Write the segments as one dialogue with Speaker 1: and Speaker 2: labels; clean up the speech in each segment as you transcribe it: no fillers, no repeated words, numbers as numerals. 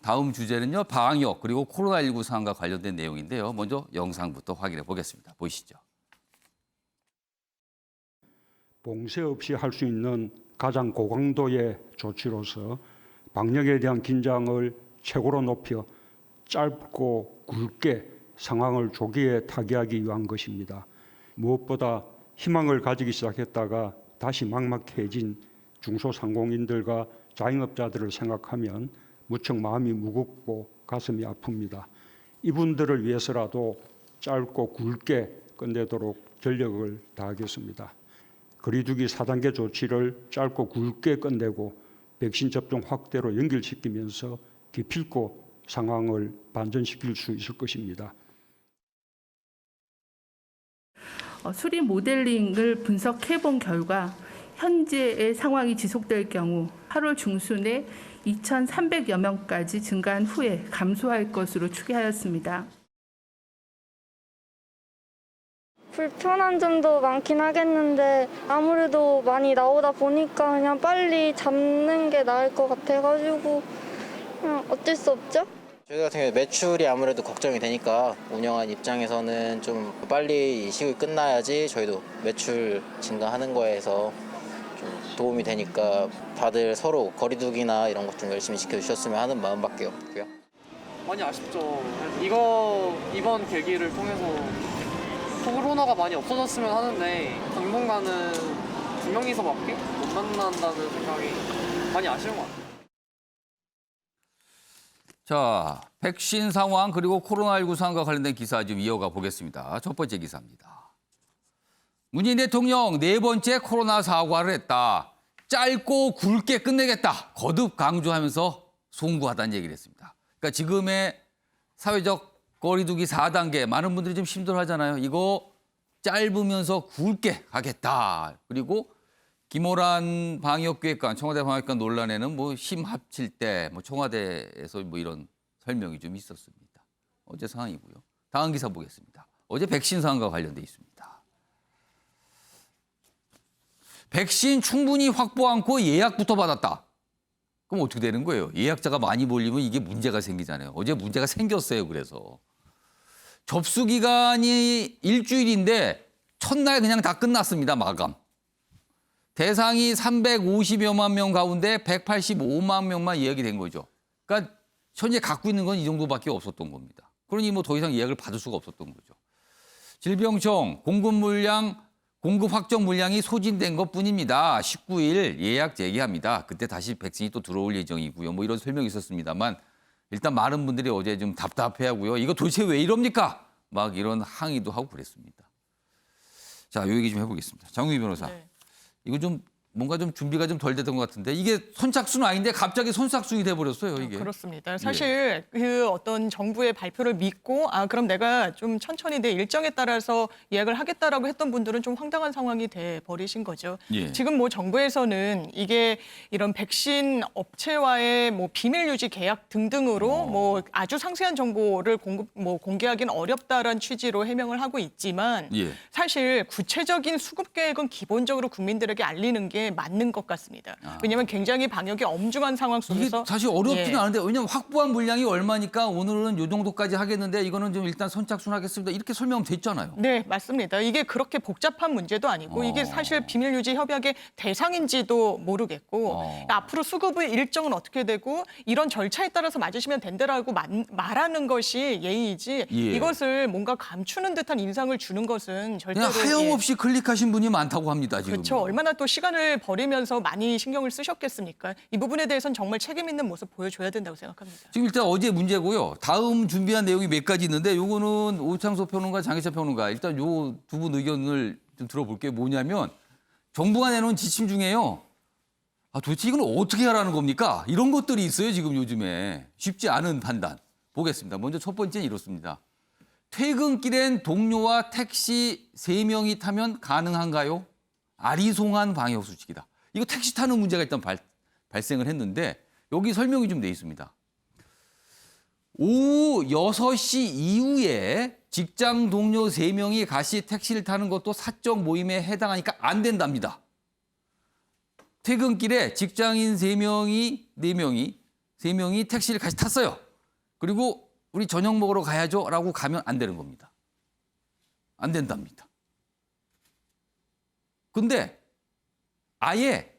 Speaker 1: 다음 주제는요, 방역 그리고 코로나19 상황과 관련된 내용인데요. 먼저 영상부터 확인해 보겠습니다. 보시죠.
Speaker 2: 봉쇄 없이 할 수 있는 가장 고강도의 조치로서 방역에 대한 긴장을 최고로 높여 짧고 굵게 상황을 조기에 타개하기 위한 것입니다. 무엇보다 희망을 가지기 시작했다가 다시 막막해진 중소상공인들과 자영업자들을 생각하면 무척 마음이 무겁고 가슴이 아픕니다. 이분들을 위해서라도 짧고 굵게 끝내도록 전력을 다하겠습니다. 거리두기 4단계 조치를 짧고 굵게 끝내고 백신 접종 확대로 연결시키면서 기필코 상황을 반전시킬 수 있을 것입니다.
Speaker 3: 수리 모델링을 분석해 본 결과 현재의 상황이 지속될 경우 8월 중순에 2,300여 명까지 증가한 후에 감소할 것으로 추계하였습니다.
Speaker 4: 불편한 점도 많긴 하겠는데 아무래도 많이 나오다 보니까 그냥 빨리 잡는 게 나을 것 같아가지고 그냥 어쩔 수 없죠?
Speaker 5: 저희 같은 경우 매출이 아무래도 걱정이 되니까 운영한 입장에서는 좀 빨리 이 시국이 끝나야지 저희도 매출 증가하는 거에서 좀 도움이 되니까 다들 서로 거리두기나 이런 것 좀 열심히 지켜주셨으면 하는 마음밖에 없고요.
Speaker 6: 많이 아쉽죠. 이번 계기를 통해서 코로나가 많이 없어졌으면 하는데 당분간은 두 명이서밖에 못 만난다는 생각이 많이 아쉬운 것 같아요.
Speaker 1: 자, 백신 상황 그리고 코로나19 상황과 관련된 기사 좀 이어가 보겠습니다. 첫 번째 기사입니다. 문재인 대통령 네 번째 코로나 사과를 했다. 짧고 굵게 끝내겠다. 거듭 강조하면서 송구하다는 얘기를 했습니다. 그러니까 지금의 사회적 거리두기 4단계 많은 분들이 좀 힘들어하잖아요. 이거 짧으면서 굵게 가겠다. 그리고 김호란 방역기획관, 청와대 방역관 논란에는 뭐 힘 합칠 때 뭐 청와대에서 뭐 이런 설명이 좀 있었습니다. 어제 상황이고요. 다음 기사 보겠습니다. 어제 백신 상황과 관련돼 있습니다. 백신 충분히 확보 않고 예약부터 받았다. 그럼 어떻게 되는 거예요? 예약자가 많이 몰리면 이게 문제가 생기잖아요. 어제 문제가 생겼어요. 그래서 접수 기간이 일주일인데 첫날 그냥 다 끝났습니다. 마감. 대상이 350여만 명 가운데 185만 명만 예약이 된 거죠. 그러니까 현재 갖고 있는 건 이 정도밖에 없었던 겁니다. 그러니 뭐 더 이상 예약을 받을 수가 없었던 거죠. 질병청 공급 확정 물량이 소진된 것뿐입니다. 19일 예약 재개합니다. 그때 다시 백신이 또 들어올 예정이고요. 뭐 이런 설명이 있었습니다만 일단 많은 분들이 어제 좀 답답해하고요. 이거 도대체 왜 이럽니까? 막 이런 항의도 하고 그랬습니다. 자, 요 얘기 좀 해보겠습니다. 장우희 변호사.
Speaker 7: 네.
Speaker 1: 이거 좀 뭔가 좀 준비가 좀 덜 됐던 것 같은데 이게 선착순 아닌데 갑자기 선착순이 돼버렸어요, 이게.
Speaker 7: 그렇습니다. 사실 그 어떤 정부의 발표를 믿고 그럼 내가 좀 천천히 내 일정에 따라서 예약을 하겠다라고 했던 분들은 좀 황당한 상황이 돼 버리신 거죠.
Speaker 1: 예.
Speaker 7: 지금 뭐 정부에서는 이게 이런 백신 업체와의 뭐 비밀 유지 계약 등등으로 뭐 아주 상세한 정보를 공개하기는 어렵다라는 취지로 해명을 하고 있지만
Speaker 1: 예.
Speaker 7: 사실 구체적인 수급 계획은 기본적으로 국민들에게 알리는 게 맞는 것 같습니다. 왜냐하면 굉장히 방역이 엄중한 상황
Speaker 1: 이게
Speaker 7: 속에서
Speaker 1: 사실 어렵지는 않은데 왜냐하면 확보한 물량이 얼마니까 오늘은 요 정도까지 하겠는데 이거는 좀 일단 선착순 하겠습니다. 이렇게 설명하면 됐잖아요.
Speaker 7: 네, 맞습니다. 이게 그렇게 복잡한 문제도 아니고 이게 사실 비밀 유지 협약의 대상인지도 모르겠고 앞으로 수급의 일정은 어떻게 되고 이런 절차에 따라서 맞으시면 된다라고 말하는 것이 예의이지
Speaker 1: 예.
Speaker 7: 이것을 뭔가 감추는 듯한 인상을 주는 것은 절대로
Speaker 1: 그냥 하염없이 클릭하신 분이 많다고 합니다, 지금.
Speaker 7: 그렇죠. 얼마나 또 시간을 버리면서 많이 신경을 쓰셨겠습니까? 이 부분에 대해서는 정말 책임 있는 모습 보여줘야 된다고 생각합니다.
Speaker 1: 지금 일단 어제 문제고요. 다음 준비한 내용이 몇 가지 있는데 요거는 오창소 평론가, 장혜찬 평론가 일단 요 두 분 의견을 좀 들어볼게요. 뭐냐면 정부가 내놓은 지침 중에요. 도대체 이건 어떻게 하라는 겁니까? 이런 것들이 있어요. 지금 요즘에. 쉽지 않은 판단. 보겠습니다. 먼저 첫 번째는 이렇습니다. 퇴근길엔 동료와 택시 3명이 타면 가능한가요? 아리송한 방역수칙이다. 이거 택시 타는 문제가 일단 발생을 했는데 여기 설명이 좀 돼 있습니다. 오후 6시 이후에 직장 동료 3명이 같이 택시를 타는 것도 사적 모임에 해당하니까 안 된답니다. 퇴근길에 직장인 4명이 세 명이 택시를 같이 탔어요. 그리고 우리 저녁 먹으러 가야죠라고 가면 안 되는 겁니다. 안 된답니다. 근데 아예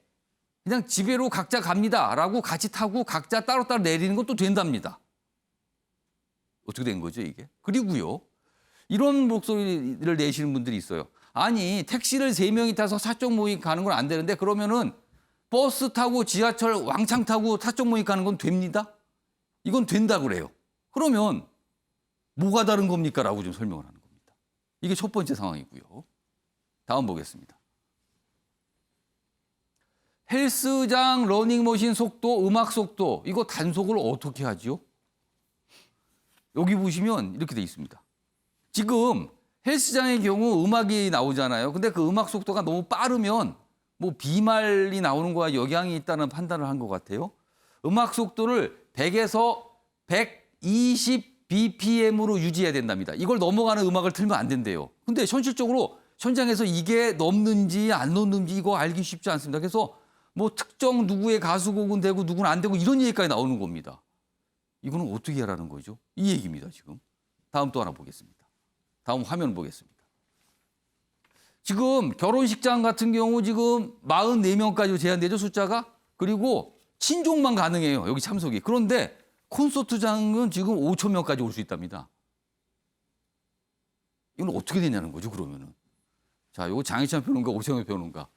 Speaker 1: 그냥 집에로 각자 갑니다라고 같이 타고 각자 따로따로 내리는 것도 된답니다. 어떻게 된 거죠, 이게? 그리고요. 이런 목소리를 내시는 분들이 있어요. 아니, 택시를 세 명이 타서 사적 모임 가는 건 안 되는데 그러면은 버스 타고 지하철 왕창 타고 사적 모임 가는 건 됩니다? 이건 된다 그래요. 그러면 뭐가 다른 겁니까? 라고 좀 설명을 하는 겁니다. 이게 첫 번째 상황이고요. 다음 보겠습니다. 헬스장 러닝머신 속도, 음악 속도 이거 단속을 어떻게 하죠? 여기 보시면 이렇게 돼 있습니다. 지금 헬스장의 경우 음악이 나오잖아요. 근데 그 음악 속도가 너무 빠르면 뭐 비말이 나오는 거와 영향이 있다는 판단을 한 것 같아요. 음악 속도를 100에서 120 bpm으로 유지해야 된답니다. 이걸 넘어가는 음악을 틀면 안 된대요. 근데 현실적으로 현장에서 이게 넘는지 안 넘는지 이거 알기 쉽지 않습니다. 그래서 뭐 특정 누구의 가수곡은 되고 누구는 안 되고 이런 얘기까지 나오는 겁니다. 이거는 어떻게 하라는 거죠? 이 얘기입니다, 지금. 다음 또 하나 보겠습니다. 다음 화면 보겠습니다. 지금 결혼식장 같은 경우 지금 44명까지 제한되죠, 숫자가. 그리고 친족만 가능해요, 여기 참석이. 그런데 콘서트장은 지금 5천 명까지 올 수 있답니다. 이건 어떻게 되냐는 거죠, 그러면은. 자, 요거 장희찬 평론가, 오세훈 평론가.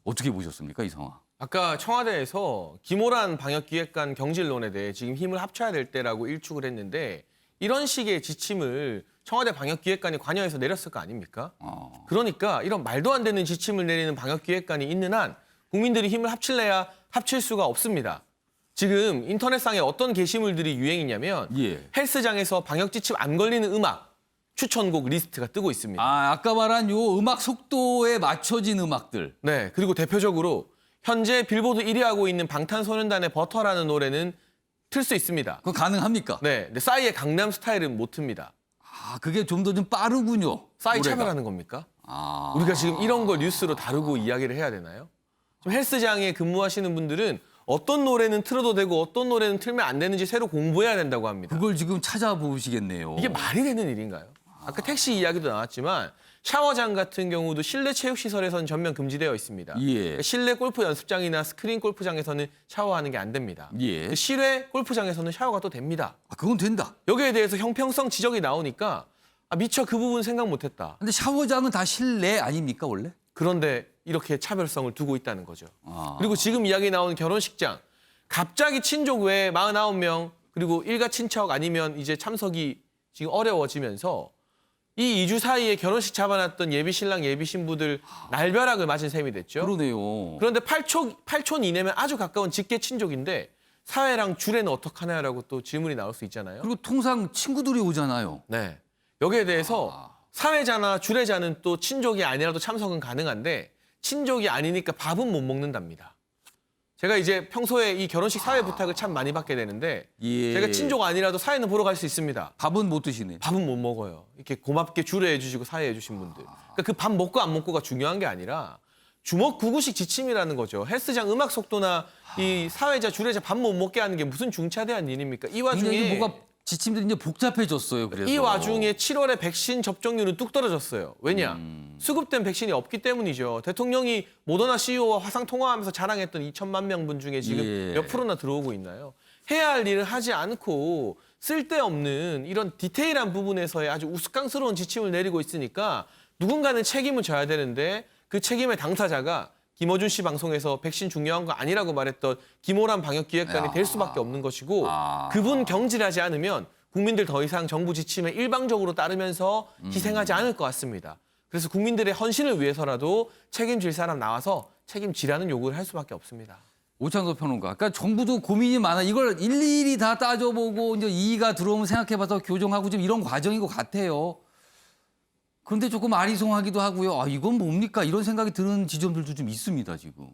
Speaker 1: 어떻게 보셨습니까, 이 상황?
Speaker 8: 아까 청와대에서 김호란 방역기획관 경질론에 대해 지금 힘을 합쳐야 될 때라고 일축을 했는데 이런 식의 지침을 청와대 방역기획관이 관여해서 내렸을 거 아닙니까? 그러니까 이런 말도 안 되는 지침을 내리는 방역기획관이 있는 한 국민들이 힘을 합칠래야 합칠 수가 없습니다. 지금 인터넷상에 어떤 게시물들이 유행이냐면 헬스장에서 방역지침 안 걸리는 음악 추천곡 리스트가 뜨고 있습니다.
Speaker 1: 아까 말한 요 음악 속도에 맞춰진 음악들.
Speaker 8: 네, 그리고 대표적으로 현재 빌보드 1위 하고 있는 방탄소년단의 버터라는 노래는 틀 수 있습니다.
Speaker 1: 그거 가능합니까?
Speaker 8: 네, 근데 싸이의 강남 스타일은 못 틉니다.
Speaker 1: 그게 좀 더 좀 빠르군요.
Speaker 8: 싸이
Speaker 1: 노래가.
Speaker 8: 차별하는 겁니까? 우리가 지금 이런 걸 뉴스로 다루고 이야기를 해야 되나요? 좀 헬스장에 근무하시는 분들은 어떤 노래는 틀어도 되고 어떤 노래는 틀면 안 되는지 새로 공부해야 된다고 합니다.
Speaker 1: 그걸 지금 찾아보시겠네요.
Speaker 8: 이게 말이 되는 일인가요? 아까 택시 이야기도 나왔지만 샤워장 같은 경우도 실내 체육시설에서는 전면 금지되어 있습니다. 그러니까 실내 골프 연습장이나 스크린 골프장에서는 샤워하는 게 안 됩니다. 실외 골프장에서는 샤워가 또 됩니다.
Speaker 1: 그건 된다.
Speaker 8: 여기에 대해서 형평성 지적이 나오니까 미처 그 부분 생각 못했다.
Speaker 1: 근데 샤워장은 다 실내 아닙니까 원래?
Speaker 8: 그런데 이렇게 차별성을 두고 있다는 거죠. 그리고 지금 이야기 나온 결혼식장. 갑자기 친족 외에 49명 그리고 일가 친척 아니면 이제 참석이 지금 어려워지면서 이 2주 사이에 결혼식 잡아놨던 예비 신랑 예비 신부들 날벼락을 맞은 셈이 됐죠.
Speaker 1: 그러네요.
Speaker 8: 그런데 8촌 이내면 아주 가까운 직계 친족인데 사회랑 주례는 어떡하나요라고 또 질문이 나올 수 있잖아요.
Speaker 1: 그리고 통상 친구들이 오잖아요.
Speaker 8: 네. 여기에 대해서 사회자나 주례자는 또 친족이 아니라도 참석은 가능한데 친족이 아니니까 밥은 못 먹는답니다. 제가 이제 평소에 이 결혼식 사회 부탁을 참 많이 받게 되는데 제가 친족 아니라도 사회는 보러 갈 수 있습니다.
Speaker 1: 밥은 못 드시네.
Speaker 8: 밥은 못 먹어요. 이렇게 고맙게 주례해 주시고 사회해 주신 분들. 그러니까 그 밥 먹고 안 먹고가 중요한 게 아니라 주먹구구식 지침이라는 거죠. 헬스장 음악 속도나 이 사회자 주례자 밥 못 먹게 하는 게 무슨 중차대한 일입니까? 이 와중에
Speaker 1: 뭐가 지침들이 이제 복잡해졌어요. 그래서
Speaker 8: 이 와중에 7월에 백신 접종률은 뚝 떨어졌어요. 왜냐? 수급된 백신이 없기 때문이죠. 대통령이 모더나 CEO와 화상 통화하면서 자랑했던 2천만 명분 중에 지금 몇 프로나 들어오고 있나요? 해야 할 일을 하지 않고 쓸데없는 이런 디테일한 부분에서의 아주 우스꽝스러운 지침을 내리고 있으니까 누군가는 책임을 져야 되는데 그 책임의 당사자가 김어준 씨 방송에서 백신 중요한 거 아니라고 말했던 김호란 방역기획관이 될 수밖에 없는 것이고 그분 경질하지 않으면 국민들 더 이상 정부 지침에 일방적으로 따르면서 희생하지 않을 것 같습니다. 그래서 국민들의 헌신을 위해서라도 책임질 사람 나와서 책임지라는 요구를 할 수밖에 없습니다.
Speaker 1: 오창석 평론가. 그러니까 정부도 고민이 많아. 이걸 일일이 다 따져보고 이제 이의가 들어오면 생각해봐서 교정하고 지금 이런 과정인 것 같아요. 그런데 조금 아리송하기도 하고요. 이건 뭡니까? 이런 생각이 드는 지점들도 좀 있습니다, 지금.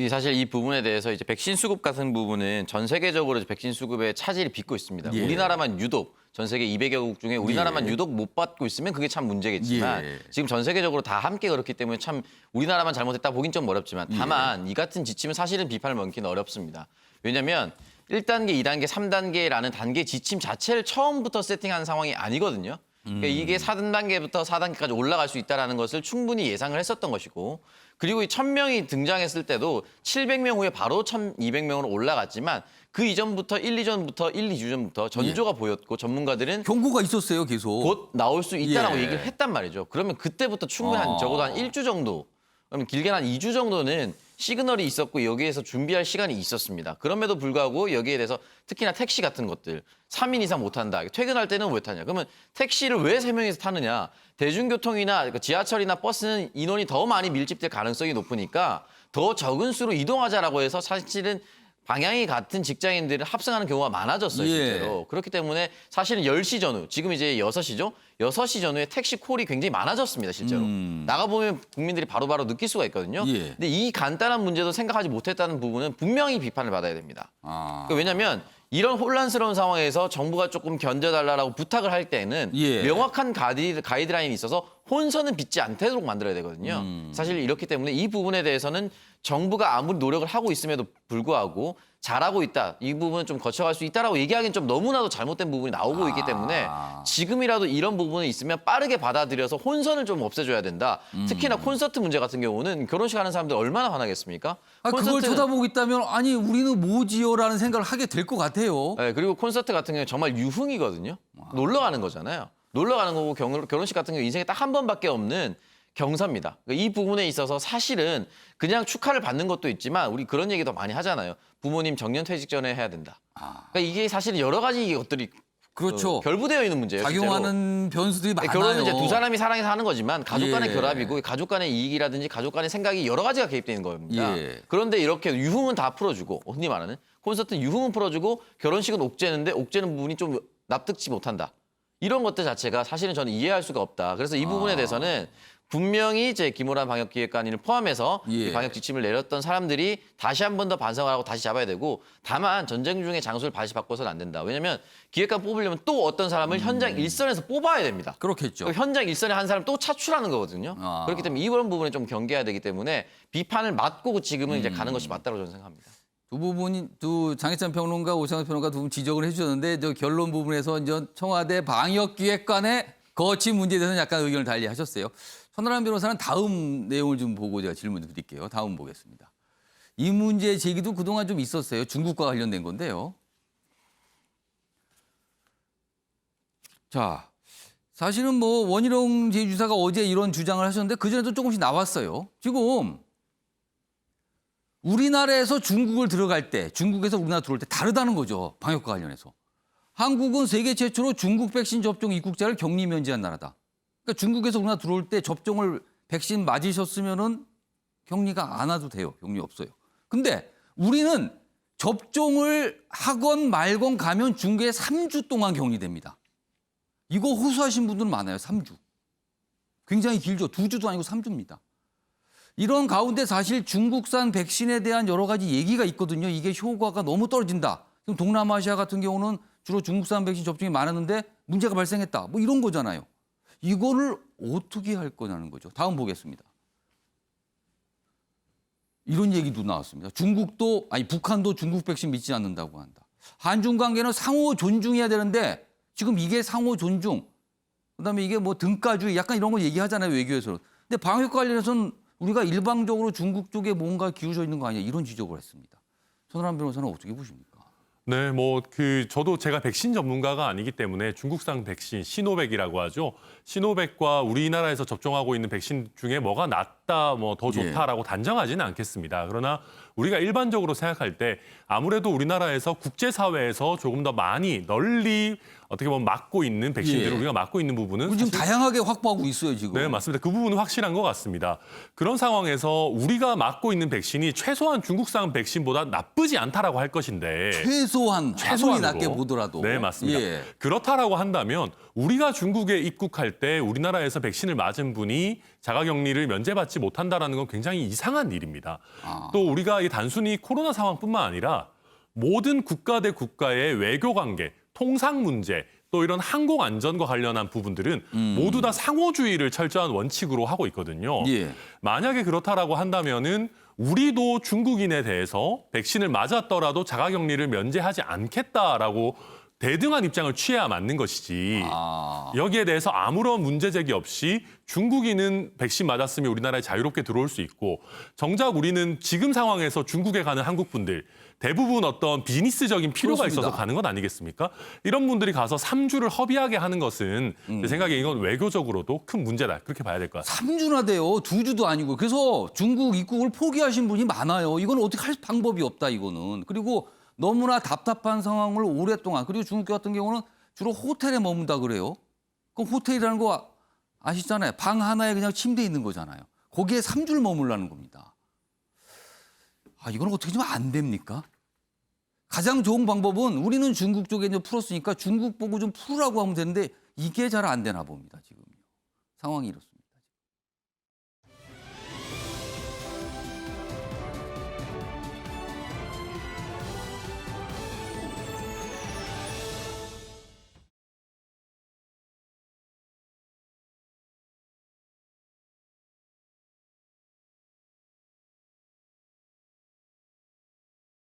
Speaker 9: 사실 이 부분에 대해서 이제 백신 수급 같은 부분은 전 세계적으로 이제 백신 수급의 차질이 빚고 있습니다. 우리나라만 유독 전 세계 200여 국 중에 우리나라만 유독 못 받고 있으면 그게 참 문제겠지만 지금 전 세계적으로 다 함께 그렇기 때문에 참 우리나라만 잘못했다 보긴 좀 어렵지만 다만 이 같은 지침은 사실은 비판을 먹기는 어렵습니다. 왜냐하면 1단계, 2단계, 3단계라는 단계 지침 자체를 처음부터 세팅한 상황이 아니거든요. 그러니까 이게 4단계부터 4단계까지 올라갈 수 있다는 것을 충분히 예상을 했었던 것이고 그리고 이 1000명이 등장했을 때도 700명 후에 바로 1200명으로 올라갔지만 그 이전부터 1, 2주 전부터 전조가 보였고 전문가들은
Speaker 1: 경고가 있었어요, 계속.
Speaker 9: 곧 나올 수 있다라고
Speaker 1: 예.
Speaker 9: 얘기를 했단 말이죠. 그러면 그때부터 충분히 한 적어도 한 1주 정도, 그러면 길게는 한 2주 정도는 시그널이 있었고 여기에서 준비할 시간이 있었습니다. 그럼에도 불구하고 여기에 대해서 특히나 택시 같은 것들 3인 이상 못 탄다. 퇴근할 때는 왜 타냐? 그러면 택시를 왜 3명이서 타느냐? 대중교통이나 지하철이나 버스는 인원이 더 많이 밀집될 가능성이 높으니까 더 적은 수로 이동하자라고 해서 사실은 방향이 같은 직장인들을 합성하는 경우가 많아졌어요, 실제로. 그렇기 때문에 사실은 10시 전후, 지금 이제 6시죠? 6시 전후에 택시 콜이 굉장히 많아졌습니다, 실제로. 나가보면 국민들이 바로바로 느낄 수가 있거든요.
Speaker 1: 예.
Speaker 9: 근데 이 간단한 문제도 생각하지 못했다는 부분은 분명히 비판을 받아야 됩니다. 그러니까 왜냐하면 이런 혼란스러운 상황에서 정부가 조금 견뎌달라고 부탁을 할 때는
Speaker 1: 예.
Speaker 9: 명확한 가이드라인이 있어서 혼선은 빚지 않도록 만들어야 되거든요. 사실 이렇기 때문에 이 부분에 대해서는 정부가 아무리 노력을 하고 있음에도 불구하고 잘하고 있다. 이 부분은 좀 거쳐갈 수 있다라고 얘기하기엔 좀 너무나도 잘못된 부분이 나오고 있기 때문에 지금이라도 이런 부분이 있으면 빠르게 받아들여서 혼선을 좀 없애줘야 된다. 특히나 콘서트 문제 같은 경우는 결혼식 하는 사람들 얼마나 화나겠습니까?
Speaker 1: 그걸 쳐다보고 있다면 아니 우리는 뭐지요라는 생각을 하게 될 것 같아요.
Speaker 9: 네, 그리고 콘서트 같은 경우는 정말 유흥이거든요. 놀러 가는 거잖아요. 놀러 가는 거고 결혼식 같은 경우 인생에 딱 한 번밖에 없는 경사입니다. 그러니까 이 부분에 있어서 사실은 그냥 축하를 받는 것도 있지만 우리 그런 얘기도 많이 하잖아요. 부모님 정년퇴직 전에 해야 된다. 그러니까 이게 사실 여러 가지 것들이
Speaker 1: 그렇죠.
Speaker 9: 결부되어 있는 문제예요.
Speaker 1: 작용하는 변수들이 많아요.
Speaker 9: 결혼은 이제 두 사람이 사랑해서 하는 거지만 가족 간의
Speaker 1: 예.
Speaker 9: 결합이고 가족 간의 이익이라든지 가족 간의 생각이 여러 가지가 개입되는 겁니다.
Speaker 1: 예.
Speaker 9: 그런데 이렇게 유흥은 다 풀어주고 흔히 말하는 콘서트는 유흥은 풀어주고 결혼식은 옥죄는데 옥죄는 부분이 좀 납득지 못한다. 이런 것들 자체가 사실은 저는 이해할 수가 없다. 그래서 이 부분에 대해서는 분명히 이제 김호란 방역기획관을 포함해서
Speaker 1: 예.
Speaker 9: 이 방역 지침을 내렸던 사람들이 다시 한 번 더 반성을 하고 다시 잡아야 되고 다만 전쟁 중에 장소를 다시 바꿔서는 안 된다. 왜냐하면 기획관 뽑으려면 또 어떤 사람을 현장 일선에서 뽑아야 됩니다.
Speaker 1: 그렇겠죠.
Speaker 9: 현장 일선에 한 사람 또 차출하는 거거든요. 그렇기 때문에 이런 부분에 좀 경계해야 되기 때문에 비판을 맞고 지금은 이제 가는 것이 맞다고 저는 생각합니다.
Speaker 1: 두 부분이 장혜찬 평론가, 오창석 평론가 두 분 지적을 해주셨는데 저 결론 부분에서 이제 청와대 방역기획관의 거치 문제에 대해서는 약간 의견을 달리하셨어요. 천하람 변호사는 다음 내용을 좀 보고 제가 질문을 드릴게요. 다음 보겠습니다. 이 문제 제기도 그동안 좀 있었어요. 중국과 관련된 건데요. 자, 사실은 뭐 원희룡 제2주사가 어제 이런 주장을 하셨는데 그전에도 조금씩 나왔어요. 지금 우리나라에서 중국을 들어갈 때, 중국에서 우리나라 들어올 때 다르다는 거죠. 방역과 관련해서. 한국은 세계 최초로 중국 백신 접종 입국자를 격리 면제한 나라다. 그러니까 중국에서 우리나라 들어올 때 접종을 백신 맞으셨으면은 격리가 안 와도 돼요. 격리 없어요. 근데 우리는 접종을 하건 말건 가면 중국에 3주 동안 격리됩니다. 이거 호소하신 분들은 많아요. 3주. 굉장히 길죠. 2주도 아니고 3주입니다. 이런 가운데 사실 중국산 백신에 대한 여러 가지 얘기가 있거든요. 이게 효과가 너무 떨어진다. 지금 동남아시아 같은 경우는 주로 중국산 백신 접종이 많았는데 문제가 발생했다. 뭐 이런 거잖아요. 이거를 어떻게 할 거냐는 거죠. 다음 보겠습니다. 이런 얘기도 나왔습니다. 북한도 중국 백신 믿지 않는다고 한다. 한중 관계는 상호 존중해야 되는데 지금 이게 상호 존중, 그다음에 이게 뭐 등가주의 약간 이런 거 얘기하잖아요. 외교에서는. 근데 방역 관련해서는 우리가 일방적으로 중국 쪽에 뭔가 기울어져 있는 거 아니냐 이런 지적을 했습니다. 천하람 변호사는 어떻게 보십니까?
Speaker 10: 네, 저도 제가 백신 전문가가 아니기 때문에 중국산 백신 시노백이라고 하죠. 시노백과 우리나라에서 접종하고 있는 백신 중에 뭐가 낫다, 더 좋다라고 단정하지는 않겠습니다. 그러나 우리가 일반적으로 생각할 때 아무래도 우리나라에서 국제사회에서 조금 더 많이 널리 어떻게 보면 맞고 있는 백신들을 우리가 맞고 있는 부분은
Speaker 1: 지금 다양하게 확보하고 있어요, 지금.
Speaker 10: 네, 맞습니다. 그 부분은 확실한 것 같습니다. 그런 상황에서 우리가 맞고 있는 백신이 최소한 중국산 백신보다 나쁘지 않다라고 할 것인데
Speaker 1: 최소한으로 아무리 낮게 보더라도.
Speaker 10: 네, 맞습니다.
Speaker 1: 예.
Speaker 10: 그렇다라고 한다면 우리가 중국에 입국할 때 우리나라에서 백신을 맞은 분이 자가격리를 면제받지 못한다는 건 굉장히 이상한 일입니다. 또 우리가 단순히 코로나 상황뿐만 아니라 모든 국가 대 국가의 외교 관계, 통상 문제, 또 이런 항공 안전과 관련한 부분들은 모두 다 상호주의를 철저한 원칙으로 하고 있거든요.
Speaker 1: 예.
Speaker 10: 만약에 그렇다라고 한다면은 우리도 중국인에 대해서 백신을 맞았더라도 자가격리를 면제하지 않겠다라고 대등한 입장을 취해야 맞는 것이지 여기에 대해서 아무런 문제 제기 없이 중국인은 백신 맞았으면 우리나라에 자유롭게 들어올 수 있고 정작 우리는 지금 상황에서 중국에 가는 한국 분들 대부분 어떤 비즈니스적인 필요가
Speaker 1: 그렇습니다.
Speaker 10: 있어서 가는 건 아니겠습니까? 이런 분들이 가서 3주를 허비하게 하는 것은 제 생각에 이건 외교적으로도 큰 문제다. 그렇게 봐야 될 것 같습니다.
Speaker 1: 3주나 돼요. 2주도 아니고. 그래서 중국 입국을 포기하신 분이 많아요. 이건 어떻게 할 방법이 없다, 이거는. 그리고 너무나 답답한 상황을 오랫동안, 그리고 중국 같은 경우는 주로 호텔에 머문다 그래요. 그럼 호텔이라는 거 아시잖아요. 방 하나에 그냥 침대 있는 거잖아요. 거기에 3주를 머물라는 겁니다. 이건 어떻게 좀 안 됩니까? 가장 좋은 방법은 우리는 중국 쪽에 이제 풀었으니까 중국 보고 좀 풀으라고 하면 되는데 이게 잘 안 되나 봅니다, 지금. 상황이 이렇습니다.